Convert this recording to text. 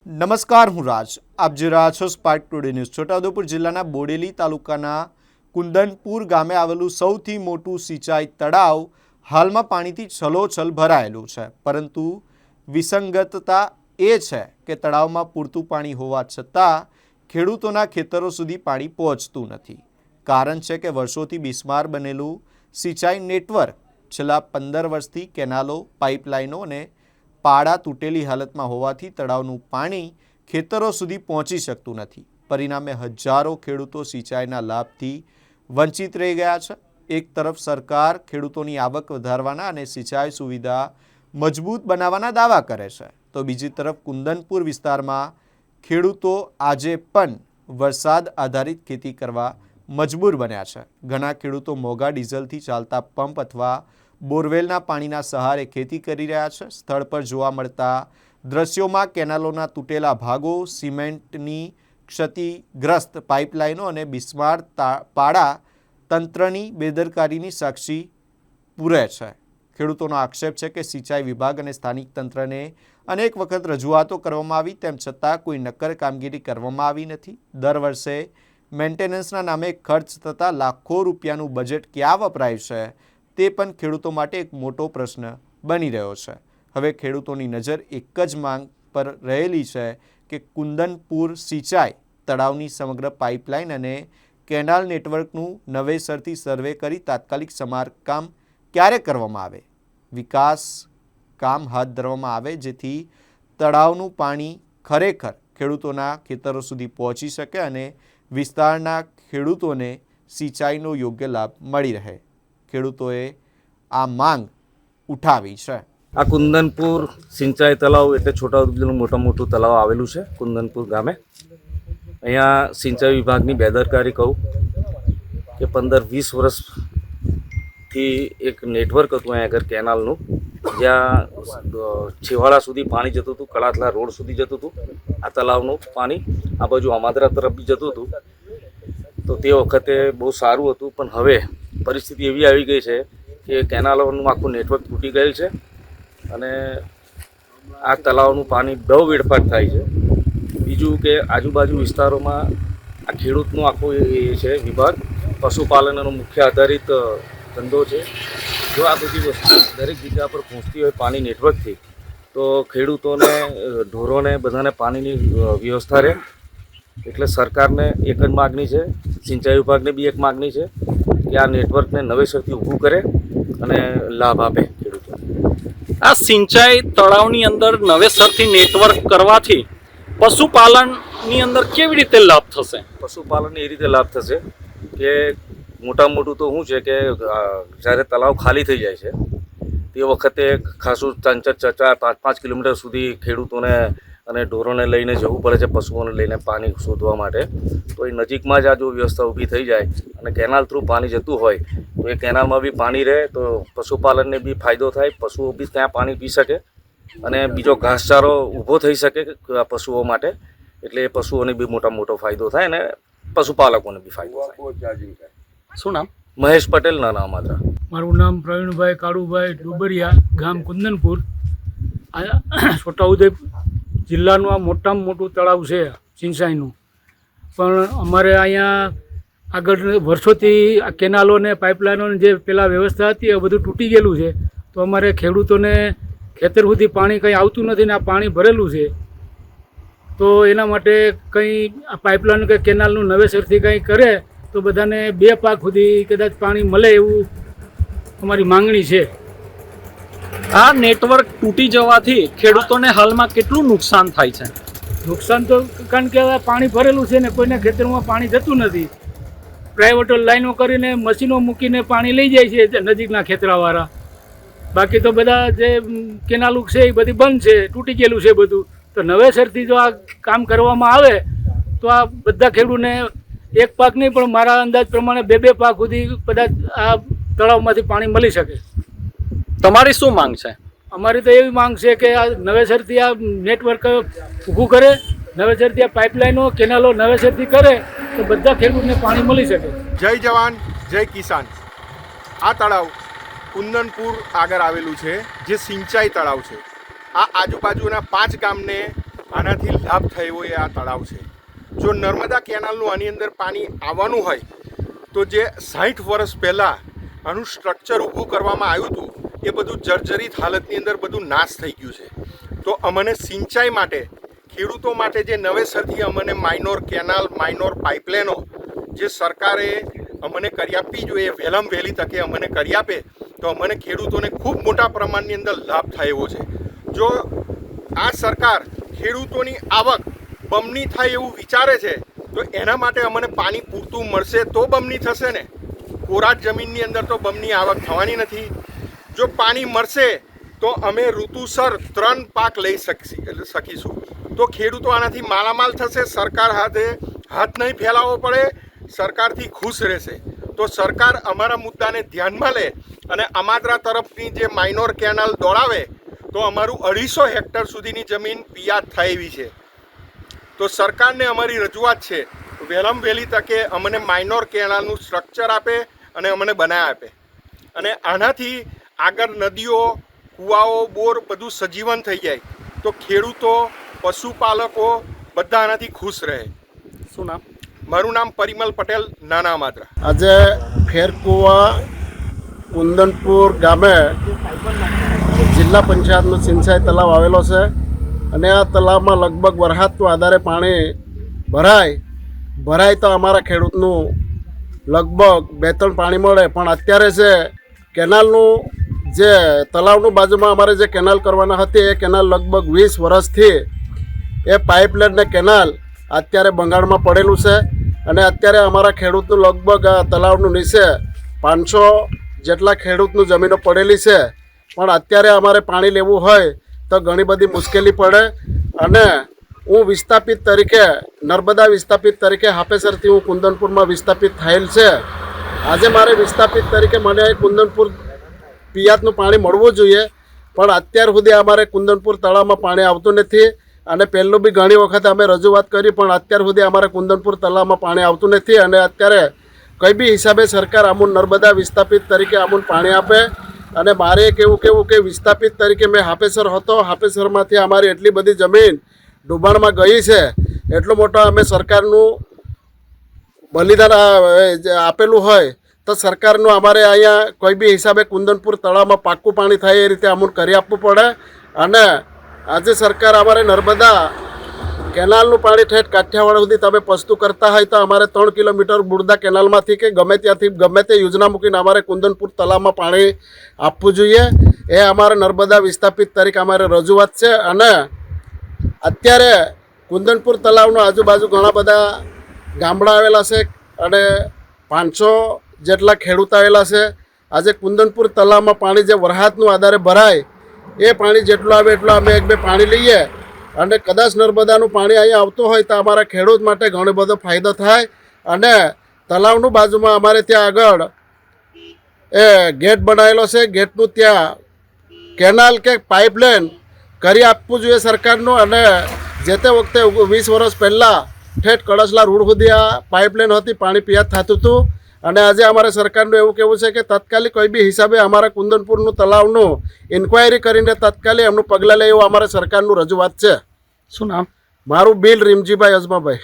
નમસ્કાર, હું રાજ. આપ જોઈ રહ્યા છો સ્પાર્ક ટુડે ન્યૂઝ. છોટાઉદેપુર જિલ્લાના બોડેલી તાલુકાના કુંદનપુર ગામે આવેલું સૌથી મોટું સિંચાઈ તળાવ હાલમાં પાણીથી છલોછલ ભરાયેલું છે, પરંતુ વિસંગતતા એ છે કે તળાવમાં પૂરતું પાણી હોવા છતાં ખેડૂતોના ખેતરો સુધી પાણી પહોંચતું નથી. કારણ છે કે વર્ષોથી બિસ્માર બનેલું સિંચાઈ નેટવર્ક છેલ્લા 15 વર્ષથી કેનાલો, પાઇપલાઇનો અને પાડા તૂટેલી હાલતમાં હોવાથી તળાવનું પાણી ખેતરો સુધી પહોંચી શકતું નથી. પરિણામે હજારો ખેડૂતો સિંચાઈના લાભથી વંચિત રહી ગયા છે. એક તરફ સરકાર ખેડૂતોની આવક વધારવાના અને સિંચાઈ સુવિધા મજબૂત બનાવવાના દાવા કરે છે, તો બીજી તરફ કુંદનપુર વિસ્તારમાં ખેડૂતો આજે પણ વરસાદ આધારિત ખેતી કરવા મજબૂર બન્યા છે. ઘણા ખેડૂતો મોંઘા ડીઝલથી ચાલતા પંપ અથવા બોરવેલના પાણીના સહારે ખેતી કરી રહ્યા છે. સ્થળ પર જોવા મળતા દ્રશ્યોમાં કેનાલોના તૂટેલા ભાગો, સિમેન્ટની ક્ષતિગ્રસ્ત પાઇપલાઇનો અને બિસ્માર પાડા તંત્રની બેદરકારીની સાક્ષી પૂરે છે. ખેડૂતોનો આક્ષેપ છે કે સિંચાઈ વિભાગ અને સ્થાનિક તંત્રને અનેક વખત રજૂઆતો કરવામાં આવી, તેમ છતાં કોઈ નક્કર કામગીરી કરવામાં આવી નથી. દર વર્ષે મેન્ટેનન્સના નામે ખર્ચ થતા લાખો રૂપિયાનું બજેટ ક્યાં વપરાય છે તે પણ ખેડૂતો માટે એક મોટો પ્રશ્ન બની રહ્યો છે. હવે ખેડૂતોની નજર એક જ માંગ પર રહેલી છે કે કુંદનપુર સિંચાઈ તળાવની સમગ્ર પાઇપલાઇન અને કેનાલ નેટવર્કનું નવેસરથી સર્વે કરી તાત્કાલિક સમારકામ ક્યારે કરવામાં આવે, વિકાસ કામ હાથ ધરવામાં આવે, જેથી તળાવનું પાણી ખરેખર ખેડૂતોના ખેતરો સુધી પહોંચી શકે અને વિસ્તારના ખેડૂતોને સિંચાઈનો યોગ્ય લાભ મળી રહે. ખેડૂતોએ આ માંગ ઉઠાવી છે. આ કુંદનપુર સિંચાઈ તળાવ એટલે છોટાઉદેપુરનું મોટું તળાવ આવેલું છે કુંદનપુર ગામે. અહીંયા સિંચાઈ વિભાગની બેદરકારી કહું કે 15-20 વર્ષથી એક નેટવર્ક હતું અહીંયા આગળ કેનાલનું, જ્યાં છેવાડા સુધી પાણી જતું હતું, કળાથલા રોડ સુધી જતું હતું. આ તળાવનું પાણી આ બાજુ અમાદરા તરફ બી જતું હતું. તો તે વખતે બહુ સારું હતું, પણ હવે પરિસ્થિતિ એવી આવી ગઈ છે કે કેનાલોનું આખું નેટવર્ક તૂટી ગયેલ છે અને આ તળાવનું પાણી બહુ વેડફાટ થાય છે. બીજું કે આજુબાજુ વિસ્તારોમાં આ ખેડૂતનું આખું એ છે વિભાગ, પશુપાલનનો મુખ્ય આધારિત ધંધો છે. જો આ બધી વસ્તુ દરેક જગ્યા પર પહોંચતી હોય પાણી નેટવર્કથી, તો ખેડૂતોને, ઢોરોને બધાને પાણીની વ્યવસ્થા રહે. એટલે સરકારને એક જ માગણી છે, સિંચાઈ વિભાગને બી એક માગણી છે કે આ નેટવર્કને નવેસરથી ઊભું કરે અને લાભ આપે ખેડૂતોને. આ સિંચાઈ તળાવની અંદર નવેસરથી નેટવર્ક કરવાથી પશુપાલનની અંદર કેવી રીતે લાભ થશે? પશુપાલનને એ રીતે લાભ થશે કે મોટું તો શું છે કે જ્યારે તળાવ ખાલી થઈ જાય છે તે વખતે ખાસું 4-5 કિલોમીટર સુધી ખેડૂતોને અને ઢોરોને લઈને જવું પડે છે, પશુઓને લઈને પાણી શોધવા માટે. તો એ નજીકમાં જ આ જો વ્યવસ્થા ઊભી થઈ જાય અને કેનાલ થ્રુ પાણી જતું હોય તો એ કેનાલમાં બી પાણી રહે, તો પશુપાલનને બી ફાયદો થાય, પશુઓ બી ત્યાં પાણી પી શકે અને બીજો ઘાસચારો ઊભો થઈ શકે પશુઓ માટે. એટલે એ પશુઓને બી મોટો ફાયદો થાય અને પશુપાલકોને બી ફાયદો થાય. શું નામ? મહેશ પટેલ, નાના અમાદરા. મારું નામ પ્રવીણભાઈ કાળુભાઈ ડુબરિયા, ગામ કુંદનપુર. આ છોટાઉદેપુર જિલ્લાનું આ મોટામાં મોટું તળાવ છે સિંચાઈનું. પણ અમારે અહીંયા આગળ વર્ષોથી આ કેનાલો ને પાઇપલાઇનોની જે પહેલાં વ્યવસ્થા હતી એ બધું તૂટી ગયેલું છે. તો અમારે ખેડૂતોને ખેતર સુધી પાણી કંઈ આવતું નથી ને આ પાણી ભરેલું છે. તો એના માટે કંઈ આ પાઇપલાઇન કે કેનાલનું નવેસરથી કંઈ કરે તો બધાને 2 પાક સુધી કદાચ પાણી મળે એવું અમારી માંગણી છે. આ નેટવર્ક તૂટી જવાથી ખેડૂતોને હાલમાં કેટલું નુકસાન થાય છે? નુકસાન તો કારણ કે પાણી ભરેલું છે ને કોઈને ખેતરમાં પાણી જતું નથી. પ્રાઇવેટો લાઈનો કરીને મશીનો મૂકીને પાણી લઈ જાય છે નજીકના ખેતરાવાળા. બાકી તો બધા જે કેનાલું છે એ બધી બંધ છે, તૂટી ગયેલું છે બધું. તો નવેસરથી જો આ કામ કરવામાં આવે તો આ બધા ખેડૂતને 1 પાક નહીં પણ મારા અંદાજ પ્રમાણે 2 પાક સુધી કદાચ આ તળાવમાંથી પાણી મળી શકે. તમારી શું માંગ છે? અમારી તો એવી માંગ છે કે આ નવેસરથી આ નેટવર્ક ઊભું કરે, નવેસરથી આ પાઇપલાઇનો, કેનાલો નવેસરથી કરે તો બધા ખેડૂતને પાણી મળી શકે. જય જવાન, જય કિસાન. આ તળાવ કુંદનપુર આગળ આવેલું છે, જે સિંચાઈ તળાવ છે. આ આજુબાજુના 5 ગામને આનાથી લાભ થયો એ આ તળાવ છે. જો નર્મદા કેનાલનું આની અંદર પાણી આવવાનું હોય તો જે 60 વર્ષ પહેલાં આનું સ્ટ્રક્ચર ઊભું કરવામાં આવ્યું હતું એ બધું જર્જરિત હાલતની અંદર બધું નાશ થઈ ગયું છે. તો અમને સિંચાઈ માટે ખેડૂતો માટે જે નવેસરથી અમને માઇનોર કેનાલ માઇનોર પાઇપલાઇનો જે સરકારે અમને કરી આપવી જોઈએ વહેલામાં વહેલી તકે અમને કરી આપે તો અમને ખેડૂતોને ખૂબ મોટા પ્રમાણની અંદર લાભ થાય એવો છે. જો આ સરકાર ખેડૂતોની આવક બમણી થાય એવું વિચારે છે તો એના માટે અમને પાણી પૂરતું મળશે તો બમણી થશે ને. કોરાટ જમીનની અંદર તો બમણી આવક થવાની નથી. જો પાણી મળશે તો અમે ઋતુસર 3 પાક લઈ શકીશું. તો ખેડૂતો આનાથી માલામાલ થશે. સરકાર હાથ નહીં ફેલાવવો પડે, સરકારથી ખુશ રહેશે. તો સરકાર અમારા મુદ્દાને ધ્યાનમાં લે અને અમાદરા તરફની જે માઇનોર કેનાલ દોડાવે તો અમારું 250 હેક્ટર સુધીની જમીન પિયાદ થાય એવી છે. તો સરકારને અમારી રજૂઆત છે વહેલામાં વહેલી તકે અમને માઇનોર કેનાલનું સ્ટ્રક્ચર આપે અને અમને બનાવી આપે અને આનાથી આગળ નદીઓ કૂવાઓ બોર બધું સજીવન થઈ જાય તો ખેડૂતો પશુપાલકો બધા આનાથી ખુશ રહે. શું નામ? મારું નામ પરિમલ પટેલ, નાના અમાદરા. આજે ફેરકુવા કુંદનપુર ગામે જિલ્લા પંચાયતનો સિંચાઈ તલાવ આવેલો છે અને આ તલાવમાં લગભગ વરસાદના આધારે પાણી ભરાય તો અમારા ખેડૂતનું લગભગ 2-3 પાણી મળે. પણ અત્યારે છે કેનાલનું જે તલાવનું બાજુમાં અમારે જે કેનાલ કરવાના હતી એ કેનાલ લગભગ 20 વર્ષથી એ પાઇપલાઇન ને કેનાલ અત્યારે બંગાળમાં પડેલું છે અને અત્યારે અમારા ખેડૂતનું લગભગ આ તલાવનું નીચે 500 જેટલા ખેડૂતનું જમીનો પડેલી છે. પણ અત્યારે અમારે પાણી લેવું હોય તો ઘણી બધી મુશ્કેલી પડે અને હું વિસ્થાપિત તરીકે નર્મદા વિસ્થાપિત તરીકે હાપેસરથી હું કુંદનપુરમાં વિસ્થાપિત થયેલ છે. આજે મારે વિસ્થાપિત તરીકે મને કુંદનપુર પિયાતનું પાણી મળવું જોઈએ પણ અત્યાર સુધી અમારે કુંદનપુર તળાવમાં પાણી આવતું નથી અને પહેલું બી ઘણી વખત અમે રજૂઆત કરી પણ અત્યાર સુધી અમારે કુંદનપુર તળાવમાં પાણી આવતું નથી અને અત્યારે કંઈ બી હિસાબે સરકાર અમુન નર્મદા વિસ્થાપિત તરીકે અમુન પાણી આપે. અને મારે કેવું કે વિસ્થાપિત તરીકે મેં હાપેસર હતો, હાપેસરમાંથી અમારી એટલી બધી જમીન ડૂબાણમાં ગઈ છે. એટલો મોટો અમે સરકારનું બલિદાન આપેલું હોય તો સરકારનું અમારે અહીંયા કોઈ બી હિસાબે કુંદનપુર તળાવમાં પાક્કું પાણી થાય એ રીતે અમુન કરી આપવું પડે. અને આજે સરકાર અમારે નર્મદા કેનાલનું પાણી ઠેઠ કાઠિયાવાડ સુધી તમે પસ્તું કરતા હોય તો અમારે 3 કિલોમીટર બુરદા કેનાલમાંથી કે ગમે ત્યાંથી ગમે તે યોજના મૂકીને અમારે કુંદનપુર તળાવમાં પાણી આપવું જોઈએ. એ અમારે નર્મદા વિસ્થાપિત તરીકે અમારે રજૂઆત છે. અને અત્યારે કુંદનપુર તળાવનો આજુબાજુ ઘણા બધા ગામડા આવેલા છે અને 500 જેટલા ખેડૂત આવેલા છે. આજે કુંદનપુર તળાવમાં પાણી જે વરસાદનું આધારે ભરાય એ પાણી જેટલું આવે એટલું અમે 1-2 પાણી લઈએ અને કદાચ નર્મદાનું પાણી અહીંયા આવતું હોય તો અમારા ખેડૂત માટે ઘણો બધો ફાયદો થાય. અને તળાવનું બાજુમાં અમારે ત્યાં આગળ એ ગેટ બનાવેલો છે. ગેટનું ત્યાં કેનાલ કે પાઇપલાઇન કરી આપવું જોઈએ સરકારનું. અને જે તે વખતે 20 વર્ષ પહેલાં ઠેઠ કળશલા રોડ સુધી આ પાઇપલાઇન હતી, પાણી પિયાત થતું હતું. અને આજે અમારે સરકારનું એવું કહેવું છે કે તાત્કાલિક કોઈ બી હિસાબે અમારા કુંદનપુરનું તળાવનું ઇન્ક્વાયરી કરીને તાત્કાલિક એમનું પગલાં લે એવું અમારે સરકારનું રજૂઆત છે. શું નામ? મારું બિલ રીમજીભાઈ અજમાભાઈ.